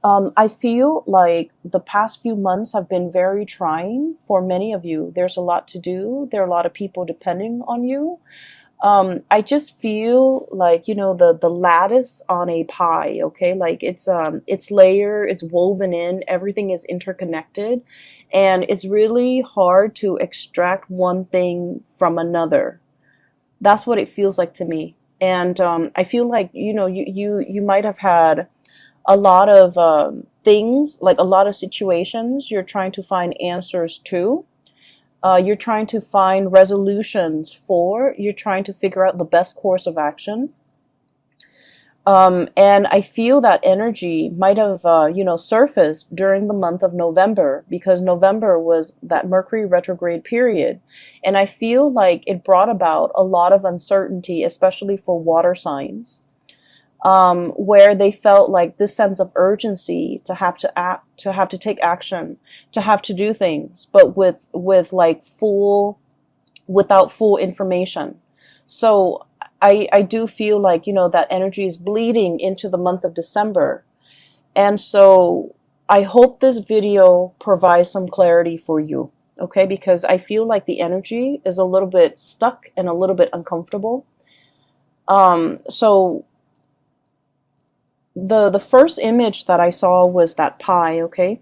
I feel like the past few months have been very trying for many of you. There's a lot to do. There are a lot of people depending on you. I just feel like, the lattice on a pie, okay? Like it's layered, it's woven in, everything is interconnected, and it's really hard to extract one thing from another. That's what it feels like to me. And I feel like, you might have had a lot of things, like a lot of situations you're trying to find answers to. You're trying to find resolutions for, you're trying to figure out the best course of action. And I feel that energy might have, surfaced during the month of November, because November was that Mercury retrograde period. And I feel like it brought about a lot of uncertainty, especially for water signs, where they felt like this sense of urgency to have to act, to have to take action, to have to do things, but with like without full information. So I do feel like, that energy is bleeding into the month of December. And so I hope this video provides some clarity for you, okay? Because I feel like the energy is a little bit stuck and a little bit uncomfortable. So the first image that I saw was that pie, okay?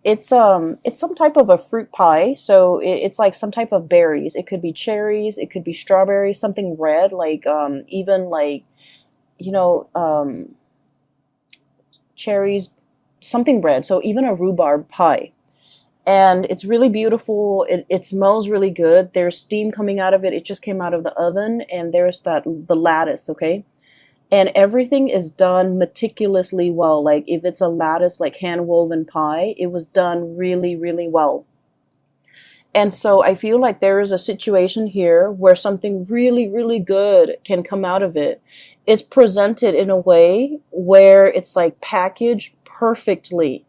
It's some type of a fruit pie, so it's like some type of berries. It could be cherries, it could be strawberries, something red, like even like, you know, cherries, something red. So even a rhubarb pie. And it's really beautiful. It smells really good. There's steam coming out of it. It just came out of the oven, and there's the lattice, okay? And everything is done meticulously well. Like if it's a lattice, like hand woven pie, it was done really, really well. And so I feel like there is a situation here where something really, really good can come out of it. It's presented in a way where it's like packaged perfectly.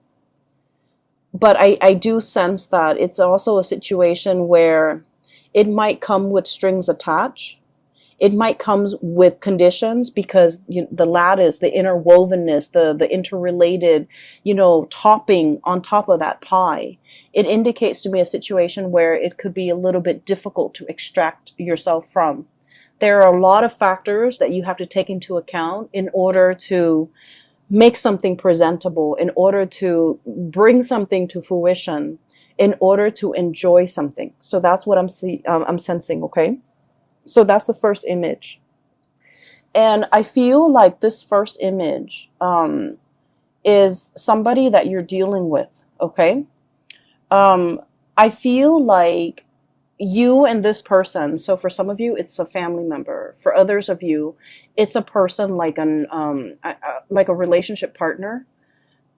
But I do sense that it's also a situation where it might come with strings attached. It might come with conditions, because the lattice, the interwovenness, the interrelated, topping on top of that pie, it indicates to me a situation where it could be a little bit difficult to extract yourself from. There are a lot of factors that you have to take into account in order to make something presentable, in order to bring something to fruition, in order to enjoy something. So that's what I'm sensing, okay? So that's the first image. And I feel like this first image is somebody that you're dealing with, okay? I feel like you and this person, so for some of you, it's a family member. For others of you, it's a person like like a relationship partner.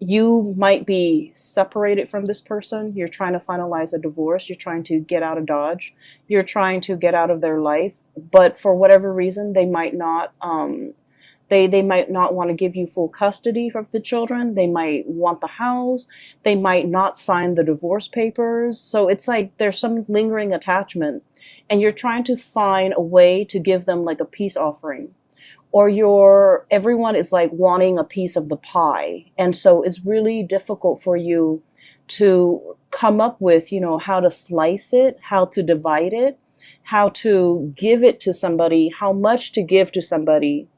You might be separated from this person. You're trying to finalize a divorce. You're trying to get out of Dodge. You're trying to get out of their life. But for whatever reason, they might not, they might not want to give you full custody of the children. They might want the house. They might not sign the divorce papers. So it's like there's some lingering attachment, and you're trying to find a way to give them like a peace offering. Or everyone is like wanting a piece of the pie. And so it's really difficult for you to come up with, how to slice it, how to divide it, how to give it to somebody, how much to give to somebody,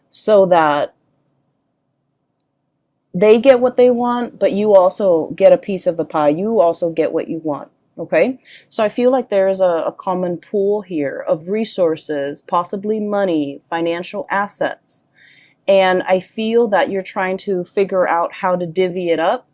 so that they get what they want, but you also get a piece of the pie. You also get what you want. Okay, so I feel like there is a common pool here of resources, possibly money, financial assets. And I feel that you're trying to figure out how to divvy it up.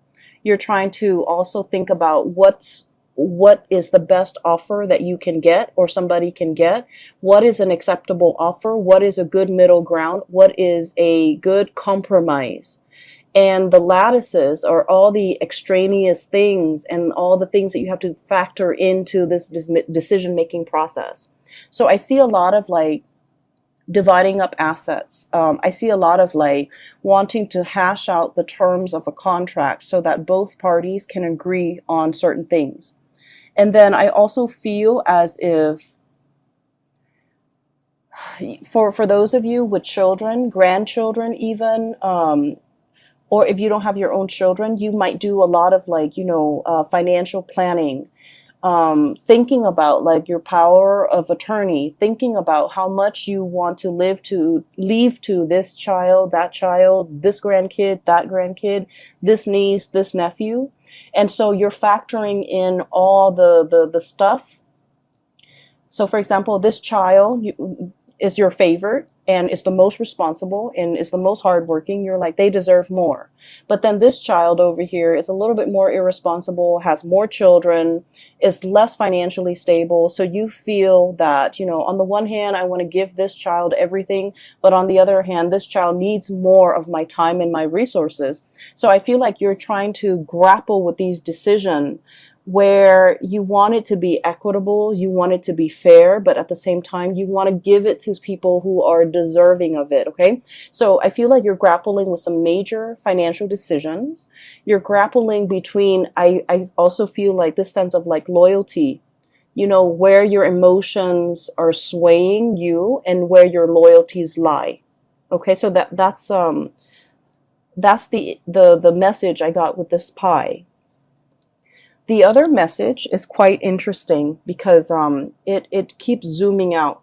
You're trying to also think about what is the best offer that you can get, or somebody can get. What is an acceptable offer? What is a good middle ground? What is a good compromise? And the lattices are all the extraneous things and all the things that you have to factor into this decision-making process. So I see a lot of like dividing up assets. I see a lot of like wanting to hash out the terms of a contract so that both parties can agree on certain things. And then I also feel as if for those of you with children, grandchildren even, Or if you don't have your own children, you might do a lot of like, financial planning, thinking about like your power of attorney, thinking about how much you want to leave to this child, that child, this grandkid, that grandkid, this niece, this nephew. And so you're factoring in all the stuff. So for example, this child is your favorite and is the most responsible and is the most hardworking. You're like, they deserve more. But then this child over here is a little bit more irresponsible, has more children, is less financially stable. So you feel that, on the one hand, I want to give this child everything, but on the other hand, this child needs more of my time and my resources. So I feel like you're trying to grapple with these decisions where you want it to be equitable, you want it to be fair, but at the same time, you want to give it to people who are deserving of it, okay? So I feel like you're grappling with some major financial decisions. You're grappling between, I also feel like this sense of like loyalty, where your emotions are swaying you and where your loyalties lie. Okay, so that's the message I got with this pie. The other message is quite interesting because it keeps zooming out.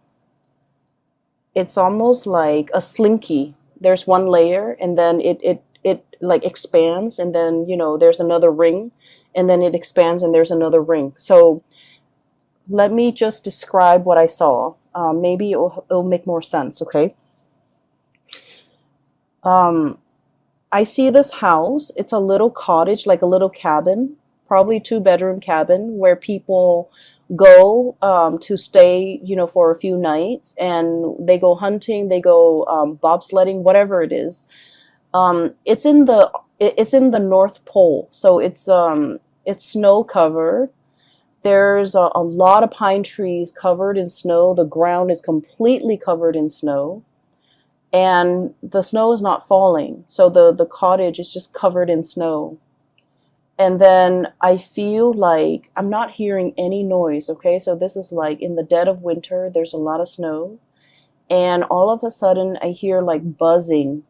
It's almost like a slinky. There's one layer and then it like expands, and then there's another ring, and then it expands and there's another ring. So let me just describe what I saw. Maybe it'll make more sense, okay? I see this house. It's a little cottage, like a little cabin, probably 2-bedroom cabin where people go to stay, for a few nights, and they go hunting, they go bobsledding, whatever it is. It's in the North Pole, so it's snow covered. There's a lot of pine trees covered in snow. The ground is completely covered in snow, and the snow is not falling, so the cottage is just covered in snow. And then I feel like I'm not hearing any noise, okay? So this is like in the dead of winter, there's a lot of snow. And all of a sudden I hear like buzzing,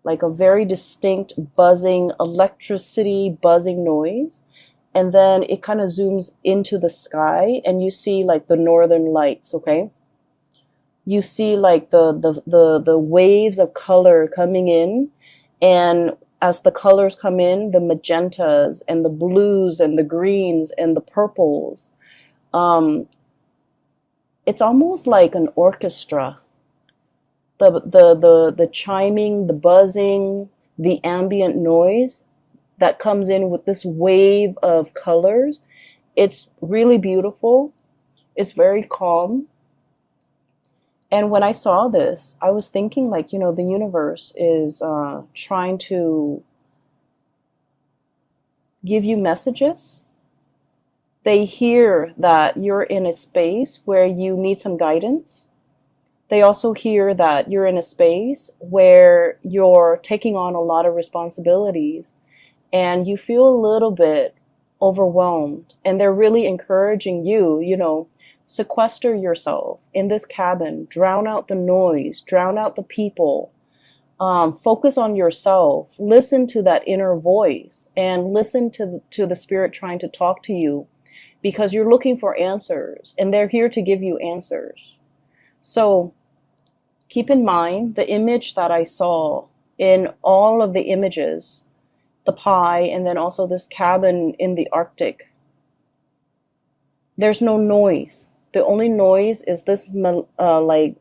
like a very distinct buzzing, electricity buzzing noise. And then it kind of zooms into the sky and you see like the northern lights, okay? You see like the waves of color coming in, and as the colors come in, the magentas and the blues and the greens and the purples, it's almost like an orchestra. The chiming, the buzzing, the ambient noise that comes in with this wave of colors. It's really beautiful. It's very calm. And when I saw this, I was thinking like, the universe is trying to give you messages. They hear that you're in a space where you need some guidance. They also hear that you're in a space where you're taking on a lot of responsibilities and you feel a little bit overwhelmed. And they're really encouraging you, sequester yourself in this cabin, drown out the noise, drown out the people, focus on yourself, listen to that inner voice, and listen to the spirit trying to talk to you, because you're looking for answers and they're here to give you answers. So keep in mind the image that I saw in all of the images, the pie, and then also this cabin in the Arctic. There's no noise. The only noise is this, like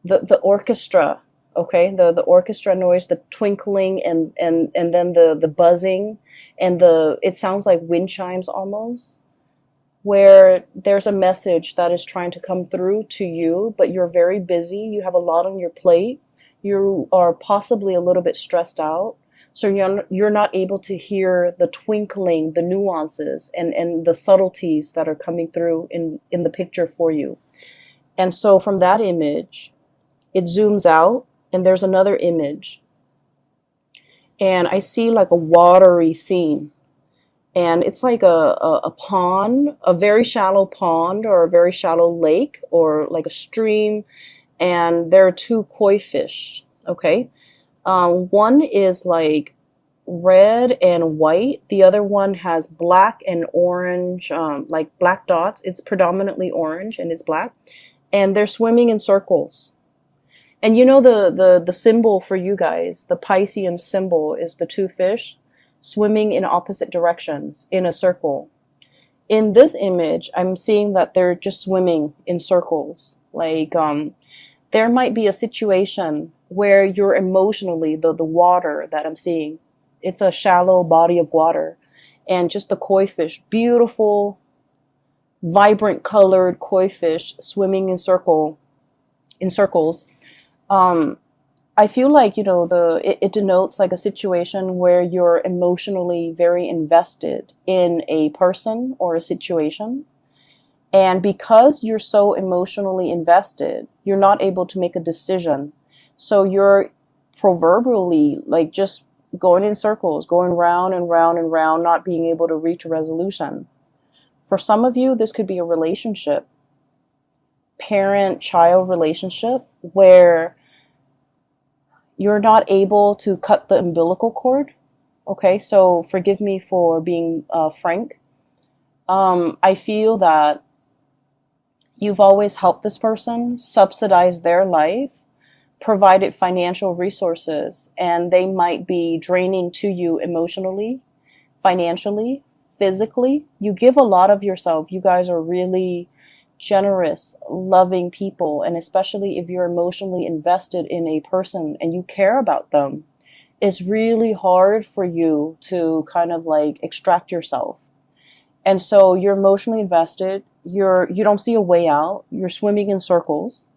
the orchestra, okay? The orchestra noise, the twinkling, and then the buzzing, and it sounds like wind chimes almost, where there's a message that is trying to come through to you, but you're very busy. You have a lot on your plate. You are possibly a little bit stressed out. So you're not able to hear the twinkling, the nuances, and the subtleties that are coming through in the picture for you. And so from that image, it zooms out, and there's another image. And I see like a watery scene. And it's like a pond, a very shallow pond or a very shallow lake or like a stream. And there are 2 koi fish, okay? One is like red and white. The other one has black and orange, like black dots. It's predominantly orange and it's black. And they're swimming in circles. And you know the symbol for you guys, the Piscean symbol is the two fish swimming in opposite directions in a circle. In this image, I'm seeing that they're just swimming in circles. Like there might be a situation where you're emotionally the water that I'm seeing. It's a shallow body of water, and just the koi fish, beautiful, vibrant colored koi fish swimming in circles. Um, I feel like, it denotes like a situation where you're emotionally very invested in a person or a situation. And because you're so emotionally invested, you're not able to make a decision. So you're proverbially like just going in circles, going round and round and round, not being able to reach a resolution. For some of you, this could be a relationship, parent-child relationship, where you're not able to cut the umbilical cord. Okay, so forgive me for being frank. I feel that you've always helped this person, subsidized their life, provided financial resources, and they might be draining to you emotionally, financially, physically. You give a lot of yourself. You guys are really generous, loving people, and especially if you're emotionally invested in a person and you care about them, it's really hard for you to kind of like extract yourself. And so you're emotionally invested, you don't see a way out, you're swimming in circles.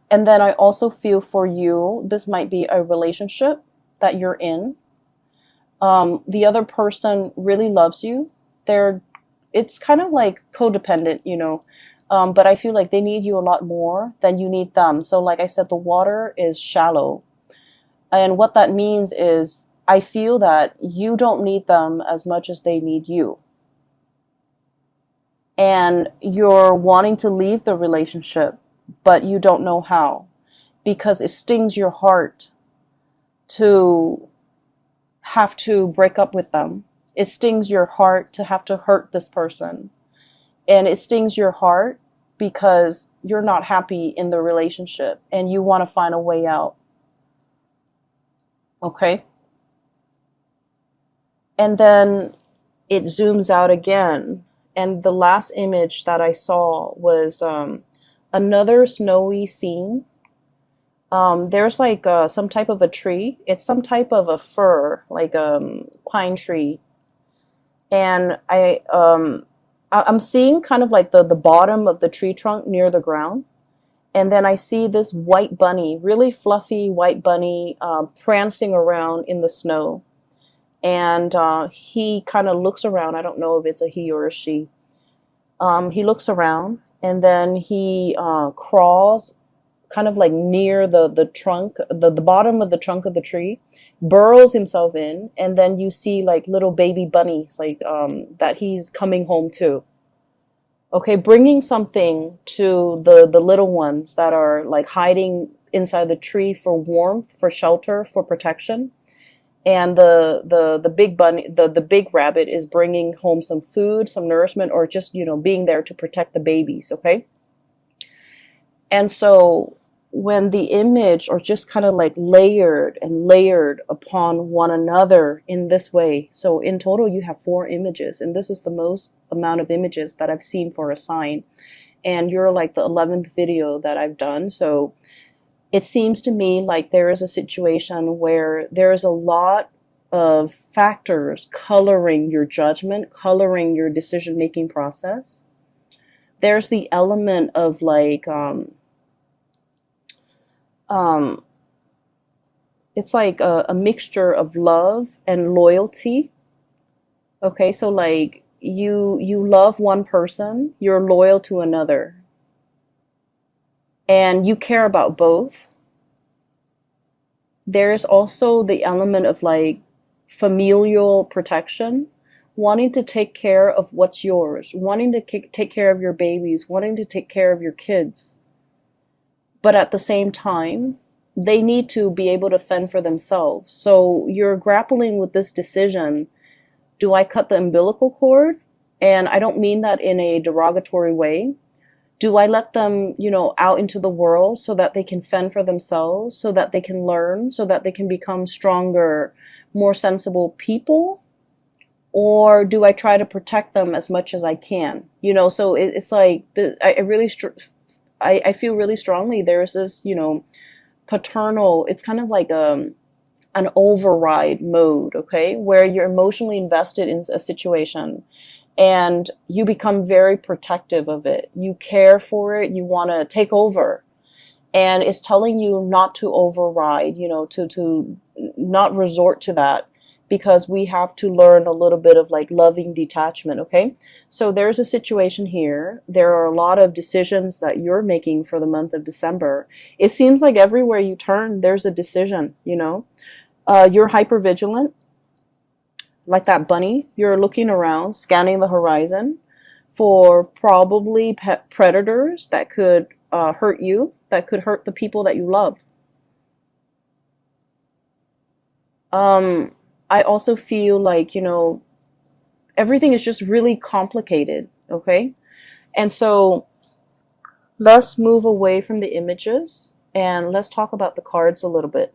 And then I also feel for you, this might be a relationship that you're in. The other person really loves you. It's kind of like codependent, but I feel like they need you a lot more than you need them. So like I said, the water is shallow. And what that means is I feel that you don't need them as much as they need you. And you're wanting to leave the relationship, but you don't know how, because it stings your heart to have to break up with them. It stings your heart to have to hurt this person. And it stings your heart because you're not happy in the relationship and you want to find a way out. Okay? And then it zooms out again. And the last image that I saw was another snowy scene. There's like some type of a tree. It's some type of a fir, like a pine tree. And I'm seeing kind of like the bottom of the tree trunk near the ground. And then I see this white bunny, really fluffy white bunny, prancing around in the snow. And he kind of looks around. I don't know if it's a he or a she. He looks around and then he crawls kind of like near the trunk, the bottom of the trunk of the tree, burrows himself in, and then you see like little baby bunnies like that he's coming home to. Okay, bringing something to the little ones that are like hiding inside the tree for warmth, for shelter, for protection. And the big bunny, the big rabbit is bringing home some food, some nourishment, or just, being there to protect the babies, okay? And so when the image are just kind of like layered and layered upon one another in this way, so in total you have 4 images, and this is the most amount of images that I've seen for a sign. And you're like the 11th video that I've done, so it seems to me like there is a situation where there is a lot of factors coloring your judgment, coloring your decision-making process. There's the element of like, it's like a mixture of love and loyalty. Okay, so like you love one person, you're loyal to another. And you care about both. There's also the element of like familial protection, wanting to take care of what's yours, wanting to take care of your babies, wanting to take care of your kids. But at the same time, they need to be able to fend for themselves. So you're grappling with this decision. Do I cut the umbilical cord? And I don't mean that in a derogatory way. Do I let them, out into the world so that they can fend for themselves, so that they can learn, so that they can become stronger, more sensible people? Or do I try to protect them as much as I can? So it's like, I feel really strongly there's this, paternal, it's kind of like an override mode, okay, where you're emotionally invested in a situation and you become very protective of it. You care for it. You want to take over. And it's telling you not to override, to not resort to that, because we have to learn a little bit of like loving detachment, okay? So there's a situation here. There are a lot of decisions that you're making for the month of December. It seems like everywhere you turn, there's a decision, You're hypervigilant, like that bunny. You're looking around, scanning the horizon for probably predators that could hurt you, that could hurt the people that you love. I also feel like, everything is just really complicated, okay? And so let's move away from the images and let's talk about the cards a little bit.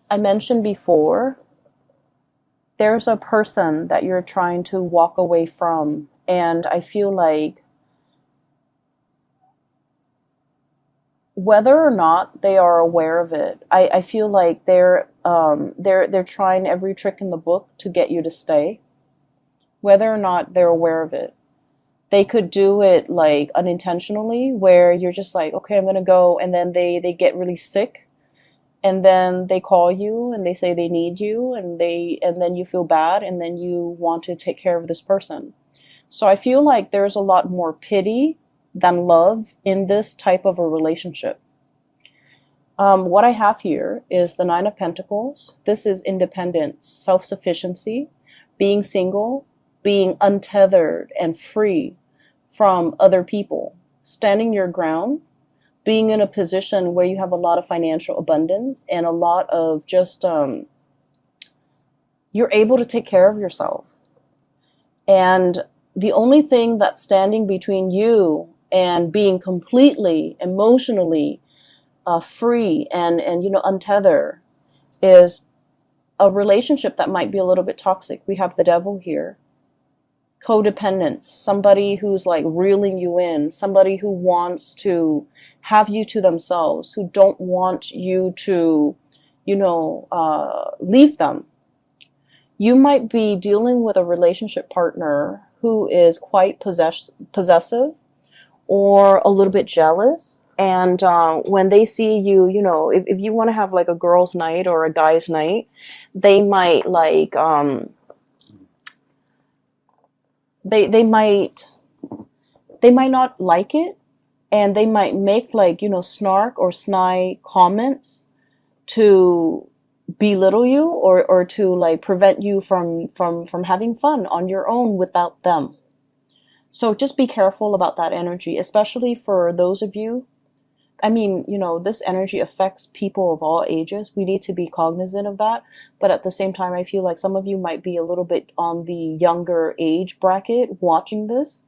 I mentioned before, there's a person that you're trying to walk away from, and I feel like whether or not they are aware of it, I feel like they're trying every trick in the book to get you to stay, whether or not they're aware of it. They could do it like unintentionally, where you're just like, okay, I'm gonna go, and then they get really sick, and then they call you and they say they need you, and then you feel bad, and then you want to take care of this person. So I feel like there's a lot more pity than love in this type of a relationship. What I have here is the Nine of Pentacles. This is independence, self-sufficiency, being single, being untethered and free from other people, standing your ground, being in a position where you have a lot of financial abundance and a lot of just, you're able to take care of yourself. And the only thing that's standing between you and being completely emotionally free and untethered is a relationship that might be a little bit toxic. We have the devil here. Codependence, somebody who's like reeling you in, somebody who wants to have you to themselves, who don't want you to, leave them. You might be dealing with a relationship partner who is quite possessive or a little bit jealous. And when they see you, if you want to have like a girl's night or a guy's night, they might like, they might not like it, and they might make like, snark or snide comments to belittle you or to like prevent you from having fun on your own without them. So just be careful about that energy, especially for those of you. I mean, this energy affects people of all ages. We need to be cognizant of that. But at the same time, I feel like some of you might be a little bit on the younger age bracket watching this.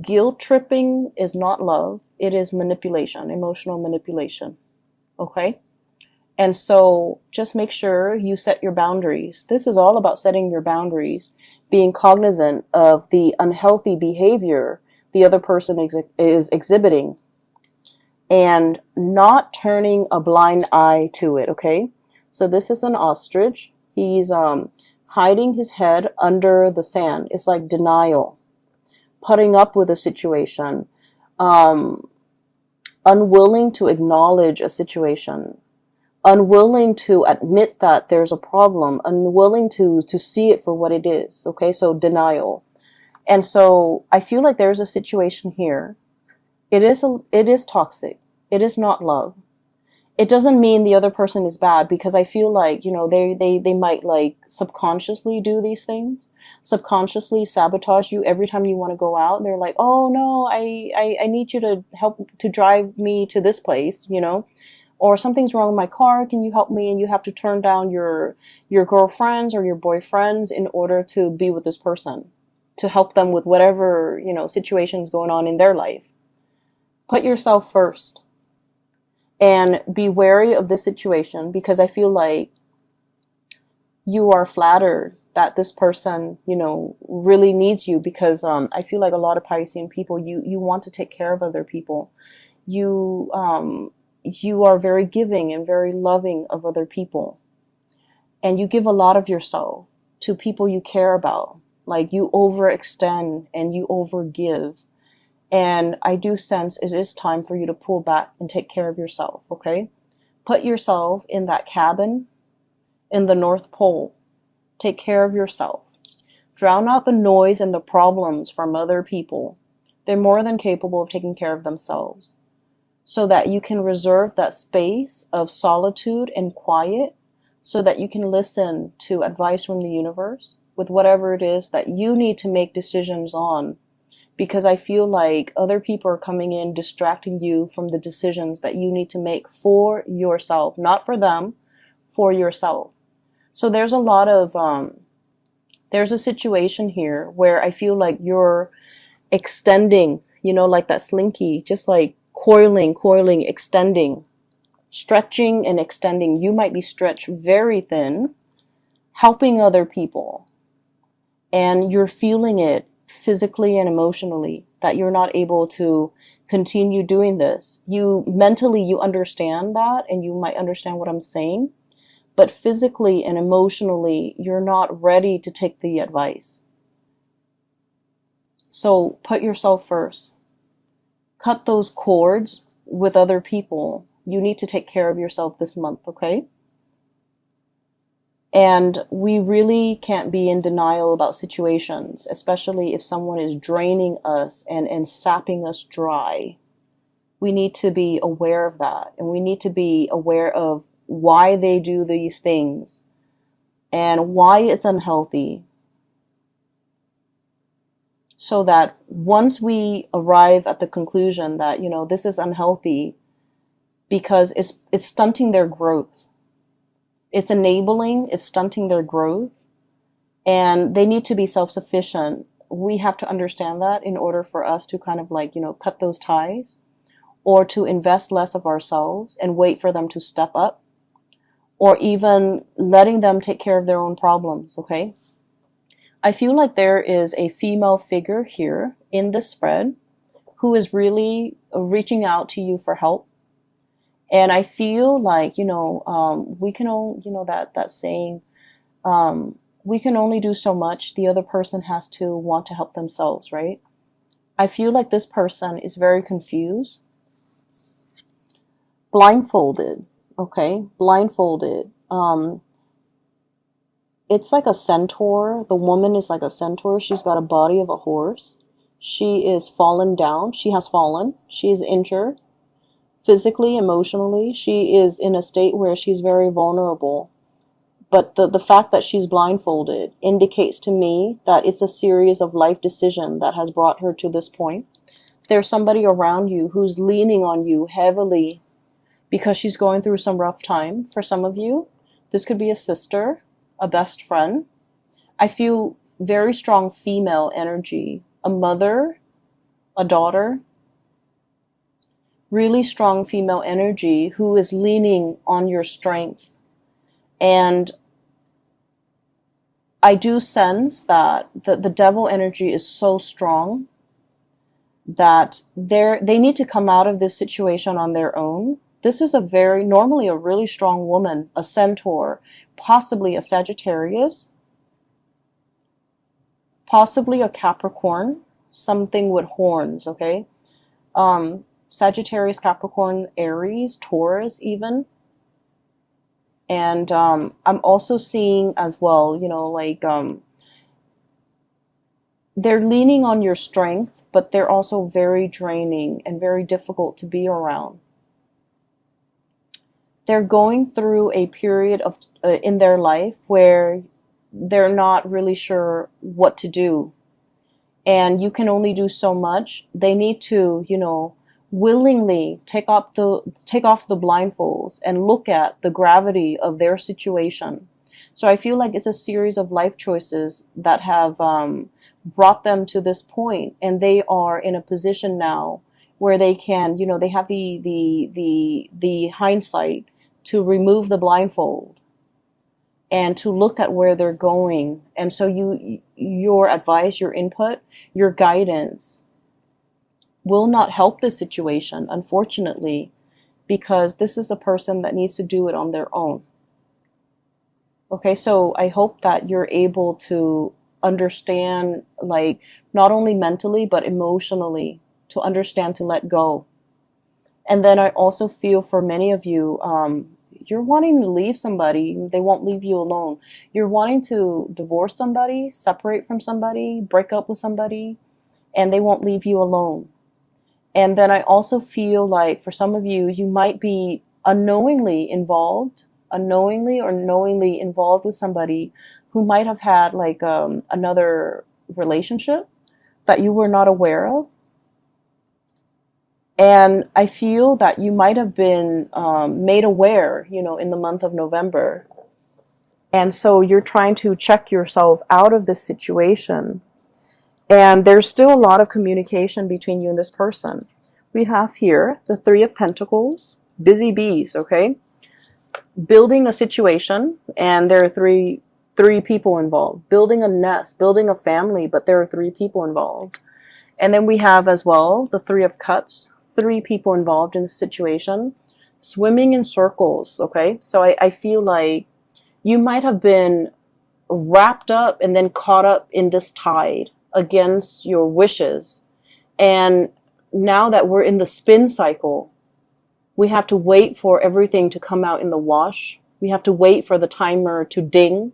Guilt tripping is not love. It is manipulation, emotional manipulation. Okay? And so just make sure you set your boundaries. This is all about setting your boundaries, being cognizant of the unhealthy behavior the other person is exhibiting, and not turning a blind eye to it, okay? So this is an ostrich. He's hiding his head under the sand. It's like denial, putting up with a situation, unwilling to acknowledge a situation, unwilling to admit that there's a problem, unwilling to see it for what it is, okay? So denial. And so I feel like there's a situation here. It is toxic. It is not love. It doesn't mean the other person is bad, because I feel like, they might like subconsciously do these things. subconsciously sabotage you every time you want to go out. They're like, oh no, I need you to help to drive me to this place, you know, or something's wrong with my car, can you help me? And you have to turn down your girlfriends or your boyfriends in order to be with this person, to help them with whatever, you know, situations going on in their life. Put yourself first and be wary of this situation, because I feel like you are flattered that this person, you know, really needs you, because I feel like a lot of Piscean people, you want to take care of other people. You are very giving and very loving of other people. And you give a lot of yourself to people you care about. Like, you overextend and you overgive. And I do sense it is time for you to pull back and take care of yourself, okay? Put yourself in that cabin in the North Pole. Take care of yourself. Drown out the noise and the problems from other people. They're more than capable of taking care of themselves. So that you can reserve that space of solitude and quiet, so that you can listen to advice from the universe with whatever it is that you need to make decisions on. Because I feel like other people are coming in, distracting you from the decisions that you need to make for yourself. Not for them, for yourself. So there's a lot of, there's a situation here where I feel like you're extending, you know, like that slinky, just like coiling, extending, stretching and extending. You might be stretched very thin, helping other people. And you're feeling it physically and emotionally, that you're not able to continue doing this. You mentally, you understand that, and you might understand what I'm saying, but physically and emotionally, you're not ready to take the advice. So put yourself first. Cut those cords with other people. You need to take care of yourself this month, okay? And we really can't be in denial about situations, especially if someone is draining us and sapping us dry. We need to be aware of that, and we need to be aware of why they do these things and why it's unhealthy. So that once we arrive at the conclusion that, you know, this is unhealthy because it's stunting their growth. It's enabling, it's stunting their growth, and they need to be self-sufficient. We have to understand that in order for us to kind of like, you know, cut those ties, or to invest less of ourselves and wait for them to step up, or even letting them take care of their own problems, okay? I feel like there is a female figure here in this spread who is really reaching out to you for help. And I feel like, you know, we can only, you know, that saying, we can only do so much. The other person has to want to help themselves, right? I feel like this person is very confused. Blindfolded, okay? Blindfolded. It's like a centaur. The woman is like a centaur. She's got a body of a horse. She is fallen down. She has fallen. She is injured. Physically, emotionally, she is in a state where she's very vulnerable. But the fact that she's blindfolded indicates to me that it's a series of life decisions that has brought her to this point. There's somebody around you who's leaning on you heavily because she's going through some rough time. For some of you, this could be a sister, a best friend. I feel very strong female energy, a mother, a daughter. Really strong female energy who is leaning on your strength. And I do sense that the devil energy is so strong that they need to come out of this situation on their own. This is normally a really strong woman, a centaur, possibly a Sagittarius, possibly a Capricorn, something with horns, okay? Sagittarius, Capricorn, Aries, Taurus even. And I'm also seeing as well, you know, like they're leaning on your strength, but they're also very draining and very difficult to be around. They're going through a period of in their life where they're not really sure what to do. And you can only do so much. They need to, willingly take off the blindfolds and look at the gravity of their situation. So I feel like it's a series of life choices that have brought them to this point, and they are in a position now where they can, they have the hindsight to remove the blindfold and to look at where they're going. And so your advice, your input, your guidance will not help the situation, unfortunately, because this is a person that needs to do it on their own. Okay, so I hope that you're able to understand, like, not only mentally, but emotionally, to understand to let go. And then I also feel for many of you, you're wanting to leave somebody, they won't leave you alone. You're wanting to divorce somebody, separate from somebody, break up with somebody, and they won't leave you alone. And then I also feel like for some of you, you might be unknowingly or knowingly involved with somebody who might have had like another relationship that you were not aware of. And I feel that you might have been made aware, in the month of November. And so you're trying to check yourself out of this situation. And there's still a lot of communication between you and this person. We have here the Three of Pentacles, busy bees, okay? Building a situation, and there are three people involved. Building a nest, building a family, but there are three people involved. And then we have as well the Three of Cups, three people involved in the situation. Swimming in circles, okay? So I feel like you might have been wrapped up and then caught up in this tide against your wishes. And now that we're in the spin cycle, we have to wait for everything to come out in the wash. We have to wait for the timer to ding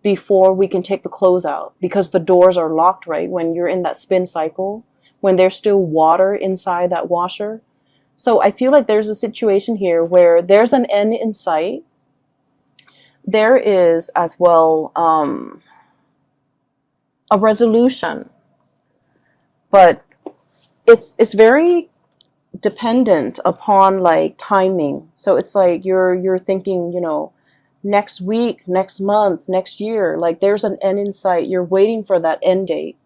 before we can take the clothes out, because the doors are locked, right? When you're in that spin cycle, when there's still water inside that washer. So I feel like there's a situation here where there's an end in sight. There is as well a resolution, but it's very dependent upon like timing. So it's like you're thinking, next week, next month, next year, like there's an end in sight. You're waiting for that end date.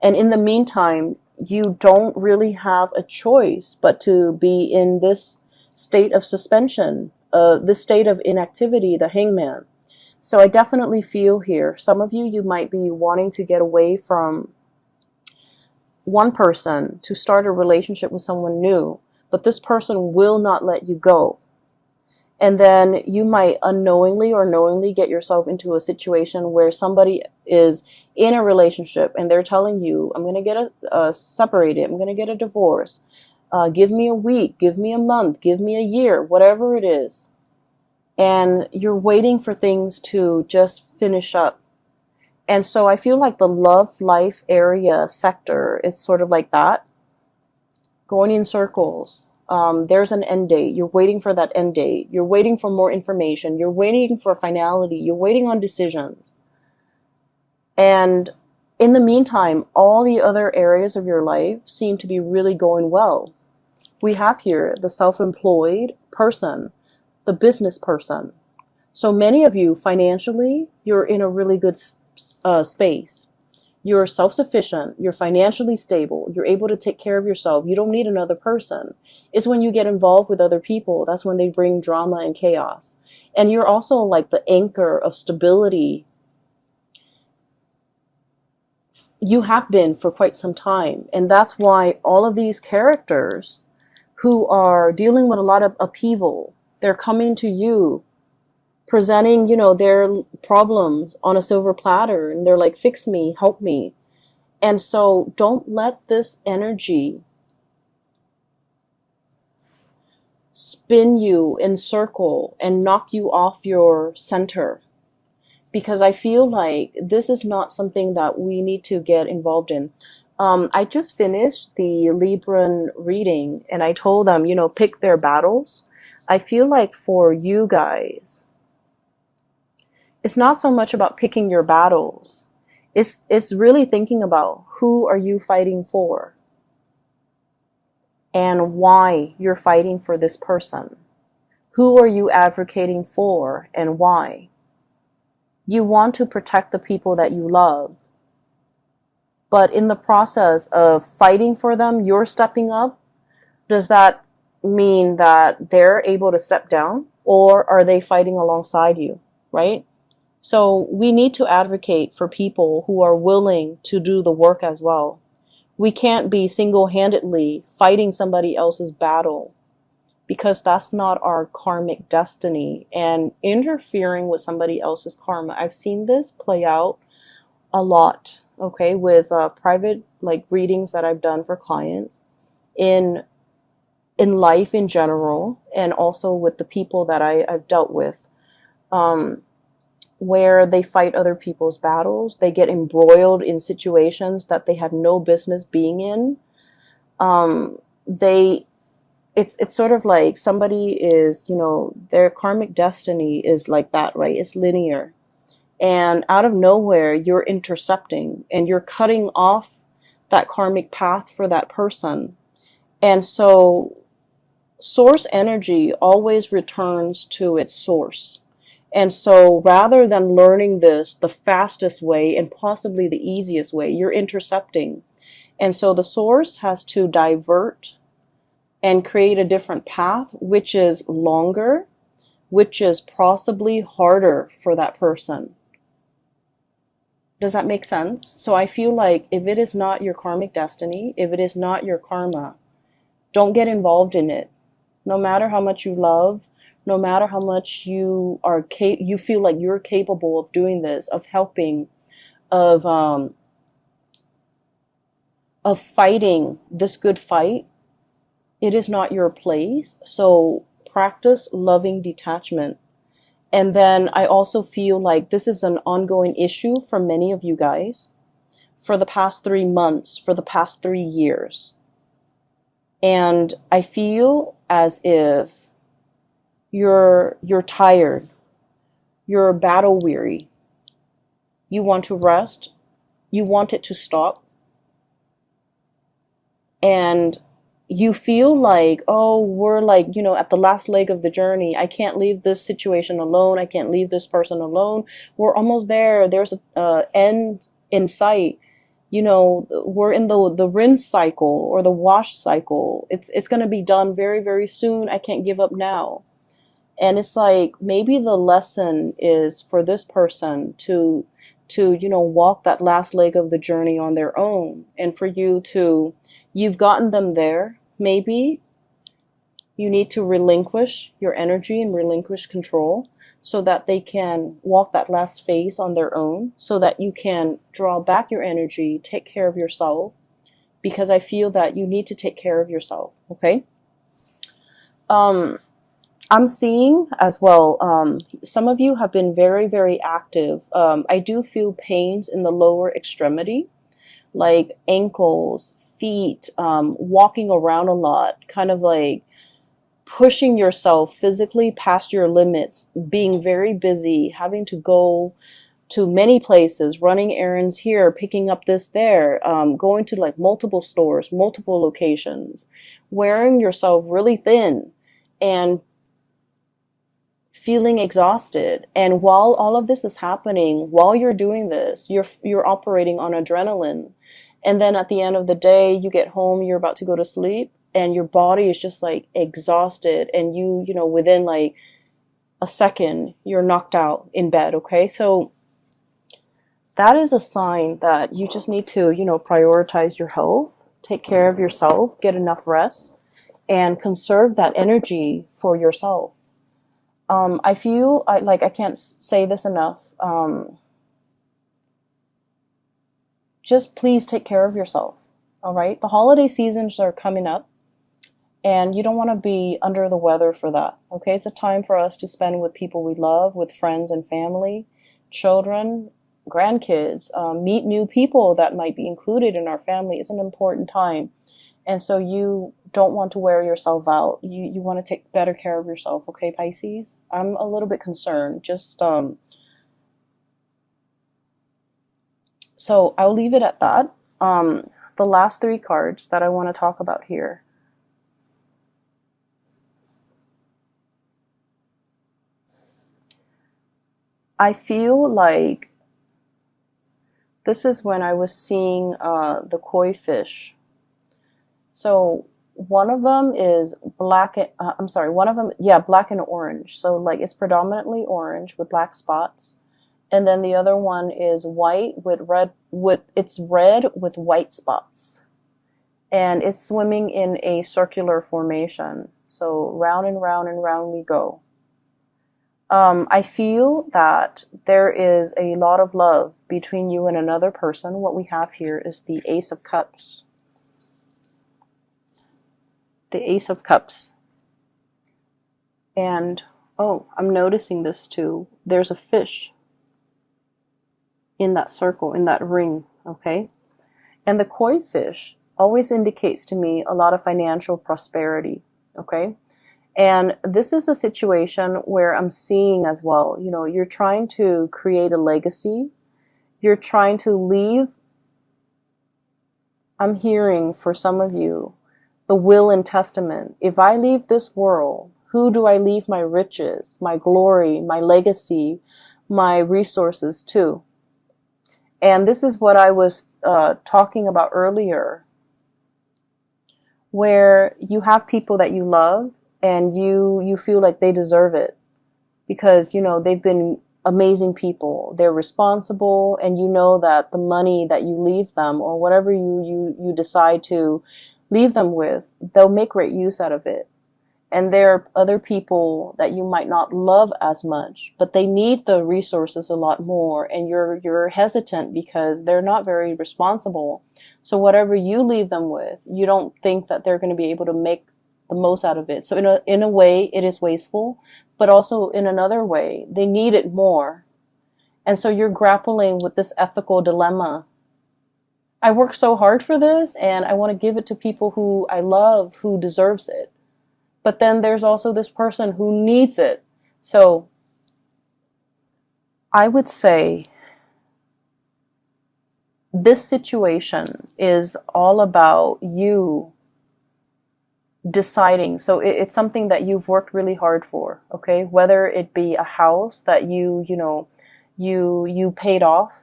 And in the meantime, you don't really have a choice but to be in this state of suspension, this state of inactivity, the hangman. So I definitely feel here, some of you might be wanting to get away from one person to start a relationship with someone new, but this person will not let you go. And then you might unknowingly or knowingly get yourself into a situation where somebody is in a relationship and they're telling you, I'm going to get separated, I'm going to get a divorce, give me a week, give me a month, give me a year, whatever it is. And you're waiting for things to just finish up. And so I feel like the love life area sector, it's sort of like that, going in circles. There's an end date. You're waiting for that end date. You're waiting for more information. You're waiting for finality. You're waiting on decisions. And in the meantime, all the other areas of your life seem to be really going well. We have here the self-employed person, the business person. So many of you, financially, you're in a really good space. You're self-sufficient, you're financially stable, you're able to take care of yourself, you don't need another person. It's when you get involved with other people, that's when they bring drama and chaos. And you're also like the anchor of stability. You have been for quite some time. And that's why all of these characters who are dealing with a lot of upheaval, they're coming to you presenting, their problems on a silver platter, and they're like, fix me, help me. And so don't let this energy spin you in circle and knock you off your center, because I feel like this is not something that we need to get involved in. I just finished the Libran reading and I told them, pick their battles. I feel like for you guys, it's not so much about picking your battles. It's really thinking about who are you fighting for and why you're fighting for this person. Who are you advocating for and why? You want to protect the people that you love. But in the process of fighting for them, you're stepping up. Does that mean that they're able to step down, or are they fighting alongside you, right? So we need to advocate for people who are willing to do the work as well. We can't be single-handedly fighting somebody else's battle, because that's not our karmic destiny. And interfering with somebody else's karma, I've seen this play out a lot, okay, with private like readings that I've done for clients, in life in general, and also with the people that I've dealt with, where they fight other people's battles. They get embroiled in situations that they have no business being in. It's sort of like somebody is, their karmic destiny is like that, right? It's linear. And out of nowhere, you're intercepting and you're cutting off that karmic path for that person. And so source energy always returns to its source. And so rather than learning this the fastest way and possibly the easiest way, you're intercepting. And so the source has to divert and create a different path, which is longer, which is possibly harder for that person. Does that make sense? So I feel like if it is not your karmic destiny, if it is not your karma, don't get involved in it. No matter how much you love, no matter how much you feel like you're capable of doing this, of helping, of fighting this good fight, it is not your place. So practice loving detachment. And then I also feel like this is an ongoing issue for many of you guys for the past 3 months, for the past 3 years. And I feel as if you're tired, you're battle weary, you want to rest, you want it to stop, and you feel like, oh, we're like, at the last leg of the journey. I can't leave this situation alone. I can't leave this person alone. We're almost there. There's an end in sight. We're in the rinse cycle or the wash cycle. It's going to be done very, very soon. I can't give up now. And it's like, maybe the lesson is for this person to walk that last leg of the journey on their own. And for you've gotten them there. Maybe you need to relinquish your energy and relinquish control so that they can walk that last phase on their own, so that you can draw back your energy, take care of yourself, because I feel that you need to take care of yourself, okay? I'm seeing as well, some of you have been very, very active. I do feel pains in the lower extremity, like ankles, feet, walking around a lot, kind of like pushing yourself physically past your limits, being very busy, having to go to many places, running errands here, picking up this there, going to like multiple stores, multiple locations, wearing yourself really thin and feeling exhausted. And while all of this is happening, while you're doing this, you're operating on adrenaline. And then at the end of the day, you get home, you're about to go to sleep, and your body is just like exhausted. And within like a second, you're knocked out in bed, okay? So that is a sign that you just need to, prioritize your health, take care of yourself, get enough rest, and conserve that energy for yourself. I feel I can't say this enough. Just please take care of yourself. All right. The holiday seasons are coming up, and you don't want to be under the weather for that. Okay. It's a time for us to spend with people we love, with friends and family, children, grandkids, meet new people that might be included in our family. It's an important time. And so you don't want to wear yourself out. You want to take better care of yourself. Okay, Pisces? I'm a little bit concerned. Just So I'll leave it at that. The last three cards that I want to talk about here. I feel like this is when I was seeing the koi fish. So one of them is black. I'm sorry, one of them, yeah, black and orange. So like it's predominantly orange with black spots, and then the other one is white with red. It's red with white spots, and it's swimming in a circular formation. So round and round and round we go. I feel that there is a lot of love between you and another person. What we have here is the Ace of Cups. The Ace of Cups. And, oh, I'm noticing this too. There's a fish in that circle, in that ring, okay? And the koi fish always indicates to me a lot of financial prosperity, okay? And this is a situation where I'm seeing as well, you know, you're trying to create a legacy. You're trying to leave, I'm hearing for some of you, the will and testament. If I leave this world, who do I leave my riches, my glory, my legacy, my resources to? And this is what I was talking about earlier, where you have people that you love, and you feel like they deserve it because, you know, they've been amazing people. They're responsible, and you know that the money that you leave them or whatever you decide to leave them with, they'll make great use out of it. And there are other people that you might not love as much, but they need the resources a lot more, and you're hesitant because they're not very responsible. So whatever you leave them with, you don't think that they're going to be able to make the most out of it. So in a way, it is wasteful, but also in another way, they need it more. And so you're grappling with this ethical dilemma. I work so hard for this, and I want to give it to people who I love, who deserves it. But then there's also this person who needs it. So I would say this situation is all about you deciding. So it's something that you've worked really hard for, okay? Whether it be a house that you paid off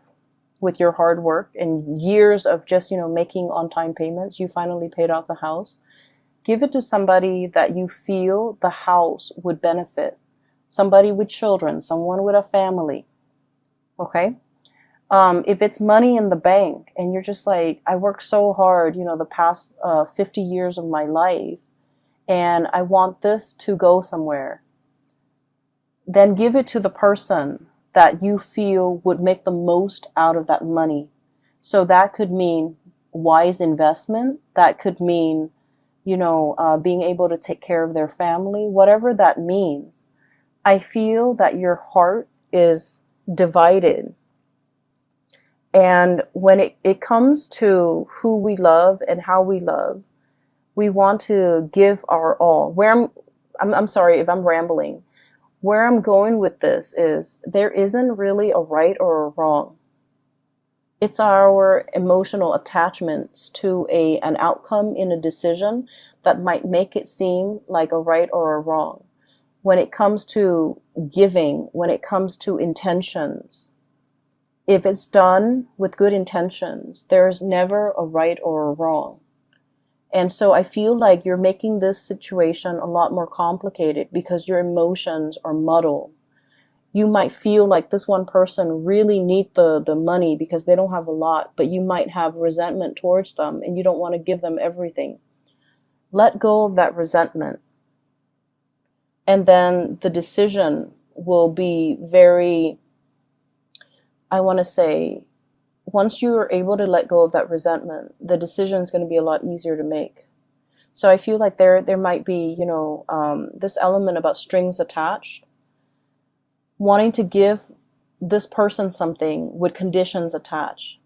with your hard work and years of just, making on-time payments, you finally paid off the house. Give it to somebody that you feel the house would benefit. Somebody with children, someone with a family, okay? If it's money in the bank and you're just like, I worked so hard, the past 50 years of my life, and I want this to go somewhere, then give it to the person that you feel would make the most out of that money. So that could mean wise investment. That could mean, being able to take care of their family, whatever that means. I feel that your heart is divided. And when it comes to who we love and how we love, we want to give our all. I'm sorry if I'm rambling. Where I'm going with this is there isn't really a right or a wrong. It's our emotional attachments to an outcome in a decision that might make it seem like a right or a wrong. When it comes to giving, when it comes to intentions, if it's done with good intentions, there's never a right or a wrong. And so I feel like you're making this situation a lot more complicated because your emotions are muddled. You might feel like this one person really need the money because they don't have a lot, but you might have resentment towards them and you don't want to give them everything. Let go of that resentment. And then the decision will be very, I want to say, once you are able to let go of that resentment, the decision is going to be a lot easier to make. So I feel like there might be, this element about strings attached, wanting to give this person something with conditions attached.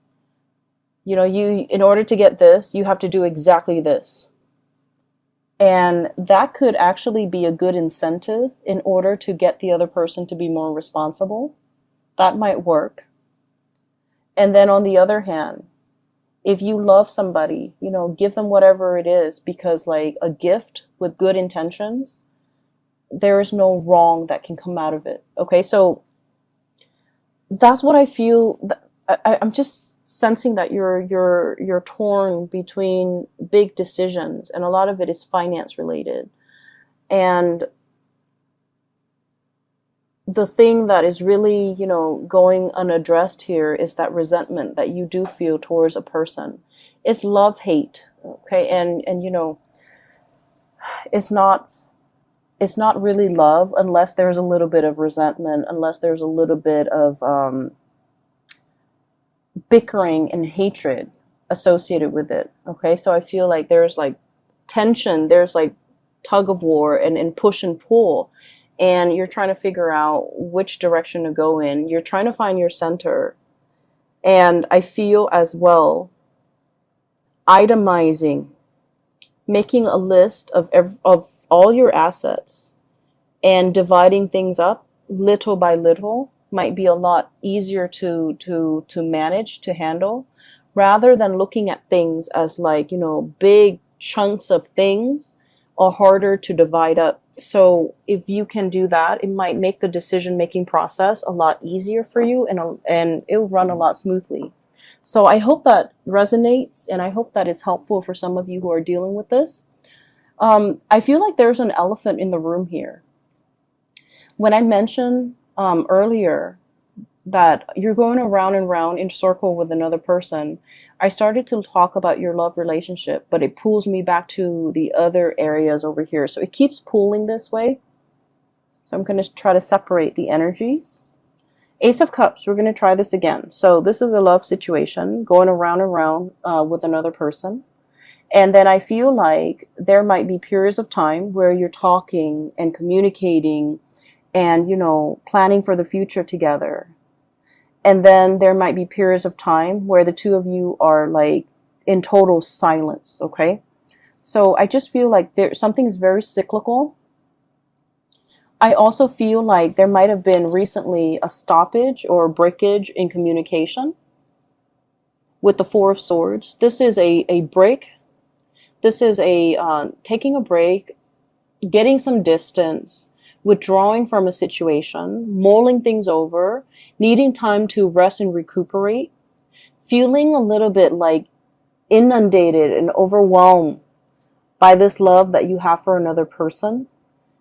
In order to get this, you have to do exactly this. And that could actually be a good incentive in order to get the other person to be more responsible. That might work. And then on the other hand, if you love somebody, you know, give them whatever it is, because like a gift with good intentions, there is no wrong that can come out of it. Okay, so that's what I feel. I'm just sensing that you're torn between big decisions, and a lot of it is finance related. And the thing that is really, you know, going unaddressed here is that resentment that you do feel towards a person. It's love hate, okay? And you know, it's not really love unless there's a little bit of resentment, unless there's a little bit of bickering and hatred associated with it. Okay, so I feel like there's like tension, there's like tug of war and push and pull, and you're trying to figure out which direction to go in. You're trying to find your center. And I feel as well itemizing, making a list of all your assets and dividing things up little by little might be a lot easier to manage, to handle, rather than looking at things as like, you know, big chunks of things are harder to divide up. So if you can do that, it might make the decision making process a lot easier for you, and it'll run a lot smoothly. So I hope that resonates, and I hope that is helpful for some of you who are dealing with this. I feel like there's an elephant in the room here. When I mentioned earlier that you're going around and round in a circle with another person, I started to talk about your love relationship, but it pulls me back to the other areas over here. So it keeps pulling this way. So I'm going to try to separate the energies. Ace of Cups, we're going to try this again. So this is a love situation going around and round with another person. And then I feel like there might be periods of time where you're talking and communicating and, you know, planning for the future together. And then there might be periods of time where the two of you are like in total silence, okay? So I just feel like something is very cyclical. I also feel like there might have been recently a stoppage or a breakage in communication with the Four of Swords. This is a break. This is a taking a break, getting some distance, withdrawing from a situation, mulling things over, needing time to rest and recuperate, feeling a little bit like inundated and overwhelmed by this love that you have for another person,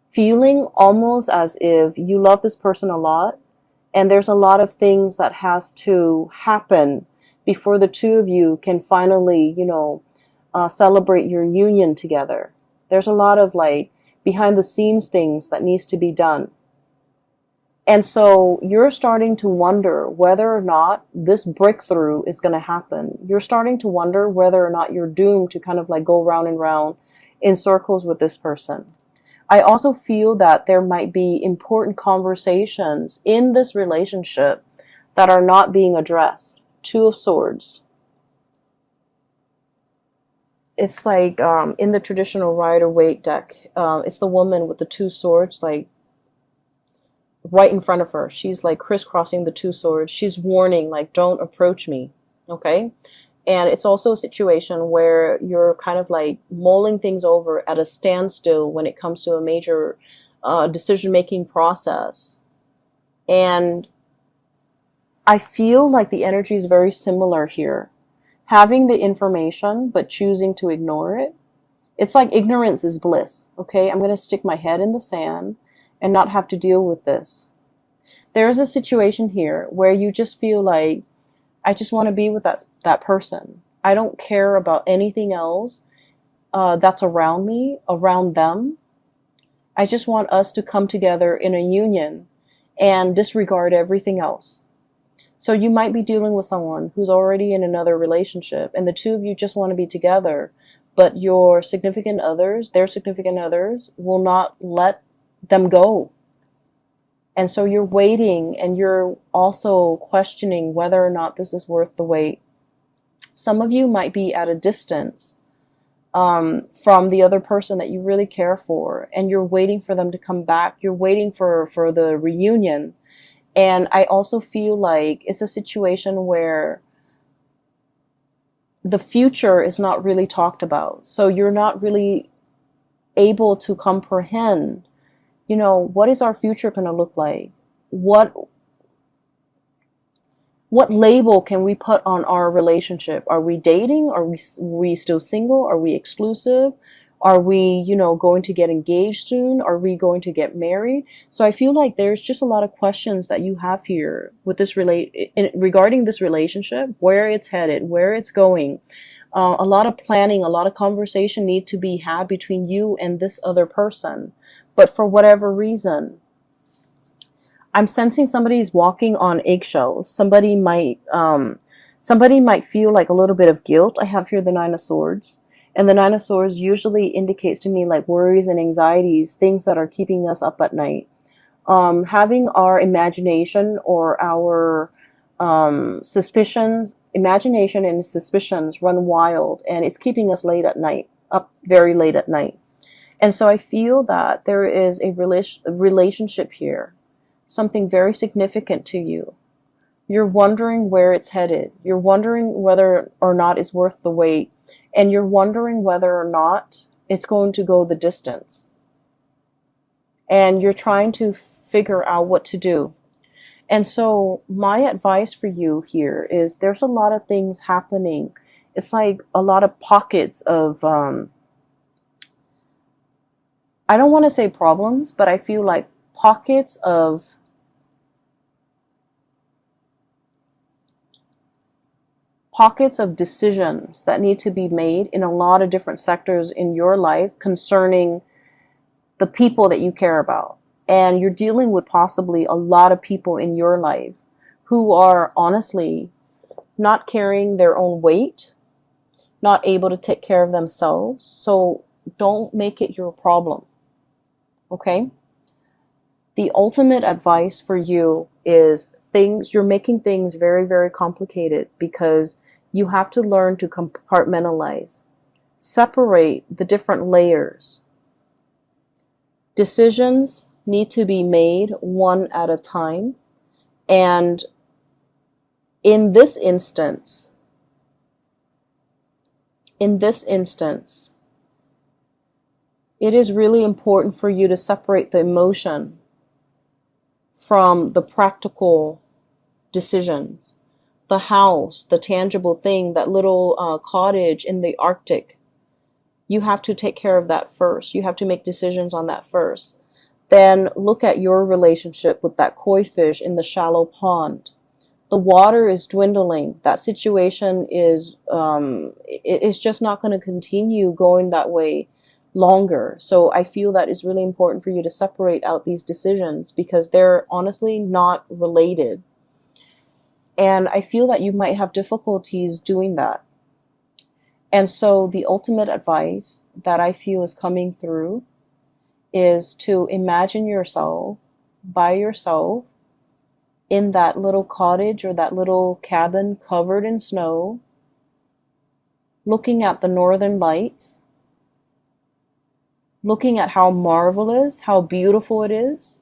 feeling almost as if you love this person a lot, and there's a lot of things that has to happen before the two of you can finally, you know, celebrate your union together. There's a lot of like behind the scenes things that needs to be done. And so you're starting to wonder whether or not this breakthrough is going to happen. You're starting to wonder whether or not you're doomed to kind of like go round and round in circles with this person. I also feel that there might be important conversations in this relationship that are not being addressed. Two of Swords. It's like in the traditional Rider-Waite deck, it's the woman with the two swords, like right in front of her. She's like crisscrossing the two swords. She's warning, like, don't approach me, okay? And it's also a situation where you're kind of like mulling things over at a standstill when it comes to a major decision-making process. And I feel like the energy is very similar here. Having the information, but choosing to ignore it. It's like ignorance is bliss, okay? I'm going to stick my head in the sand and not have to deal with this. There's a situation here where you just feel like, I just want to be with that person. I don't care about anything else that's around me, around them. I just want us to come together in a union and disregard everything else. So you might be dealing with someone who's already in another relationship, and the two of you just want to be together, but your significant others, their significant others, will not let them go. And so you're waiting, and you're also questioning whether or not this is worth the wait. Some of you might be at a distance from the other person that you really care for, and you're waiting for them to come back. You're waiting for the reunion. And I also feel like it's a situation where the future is not really talked about. So you're not really able to comprehend, what is our future going to look like? What label can we put on our relationship? Are we dating? Are we still single? Are we exclusive? Are we, going to get engaged soon? Are we going to get married? So I feel like there's just a lot of questions that you have here with this regarding this relationship, where it's headed, where it's going. A lot of planning, a lot of conversation need to be had between you and this other person. But for whatever reason, I'm sensing somebody is walking on eggshells. Somebody might feel like a little bit of guilt. I have here the Nine of Swords. And the Nine of Swords usually indicates to me like worries and anxieties, things that are keeping us up at night. Having our imagination or our imagination and suspicions run wild, and it's keeping us up very late at night. And so I feel that there is a relationship here, something very significant to you. You're wondering where it's headed. You're wondering whether or not it's worth the wait. And you're wondering whether or not it's going to go the distance. And you're trying to figure out what to do. And so my advice for you here is there's a lot of things happening. It's like a lot of pockets of, I don't want to say problems, but I feel like pockets of decisions that need to be made in a lot of different sectors in your life concerning the people that you care about. And you're dealing with possibly a lot of people in your life who are honestly not carrying their own weight, not able to take care of themselves. So don't make it your problem. Okay? The ultimate advice for you is you're making things very, very complicated because you have to learn to compartmentalize, separate the different layers. Decisions need to be made one at a time. And in this instance, it is really important for you to separate the emotion from the practical decisions. The house, the tangible thing, that little cottage in the Arctic. You have to take care of that first. You have to make decisions on that first. Then look at your relationship with that koi fish in the shallow pond. The water is dwindling. That situation is it's just not going to continue going that way longer. So I feel that it's really important for you to separate out these decisions because they're honestly not related. And I feel that you might have difficulties doing that. And so the ultimate advice that I feel is coming through is to imagine yourself by yourself in that little cottage or that little cabin covered in snow, looking at the northern lights, looking at how marvelous, how beautiful it is,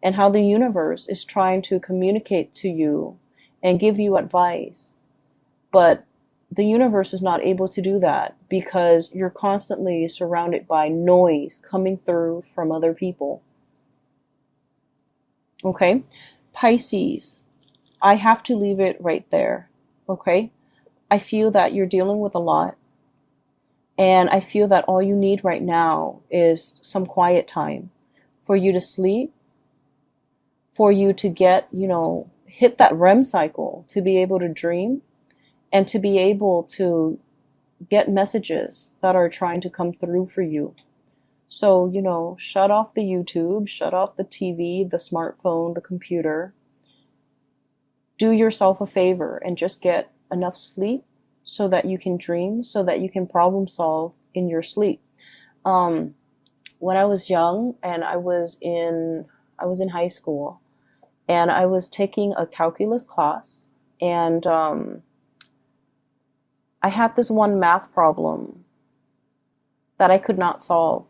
and how the universe is trying to communicate to you and give you advice. But the universe is not able to do that because you're constantly surrounded by noise coming through from other people. Okay? Pisces, I have to leave it right there. Okay? I feel that you're dealing with a lot. And I feel that all you need right now is some quiet time for you to sleep, for you to get, hit that REM cycle, to be able to dream, and to be able to get messages that are trying to come through for you. So, shut off the YouTube, shut off the TV, the smartphone, the computer. Do yourself a favor and just get enough sleep so that you can dream, so that you can problem solve in your sleep. When I was young and I was in high school, and I was taking a calculus class, and I had this one math problem that I could not solve.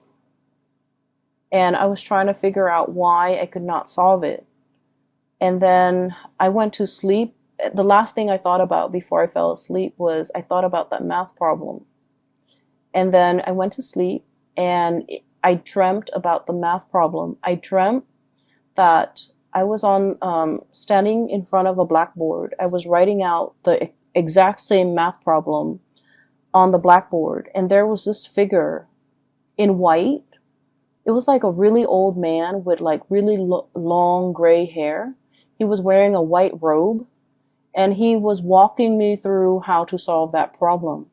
And I was trying to figure out why I could not solve it. And then I went to sleep the last thing I thought about before I fell asleep was I thought about that math problem. And then I went to sleep and I dreamt about the math problem. I dreamt that I was standing in front of a blackboard. I was writing out the exact same math problem on the blackboard. And there was this figure in white. It was like a really old man with like really long gray hair. He was wearing a white robe and he was walking me through how to solve that problem.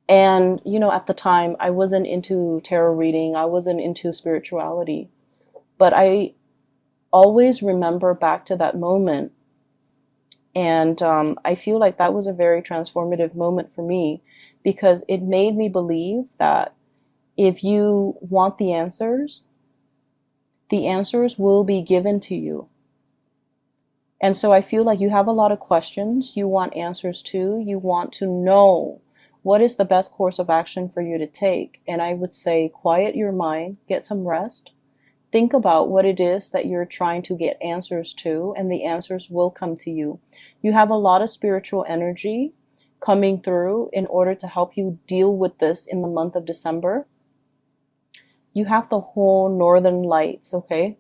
And, at the time, I wasn't into tarot reading, I wasn't into spirituality, but I always remember back to that moment. And I feel like that was a very transformative moment for me because it made me believe that if you want the answers will be given to you. And so I feel like you have a lot of questions you want answers to. You want to know what is the best course of action for you to take. And I would say quiet your mind, get some rest, think about what it is that you're trying to get answers to, and the answers will come to you. You have a lot of spiritual energy coming through in order to help you deal with this in the month of December. You have the whole northern lights, okay?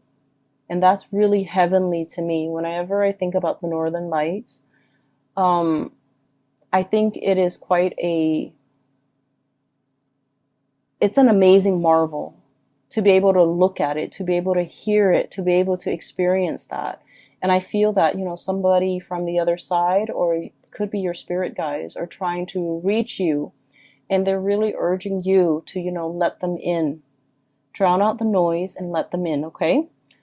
And that's really heavenly to me. Whenever I think about the northern lights, I think it is it's an amazing marvel to be able to look at it, to be able to hear it, to be able to experience that. And I feel that, somebody from the other side, or it could be your spirit guides, are trying to reach you, and they're really urging you to, let them in. Drown out the noise and let them in, okay?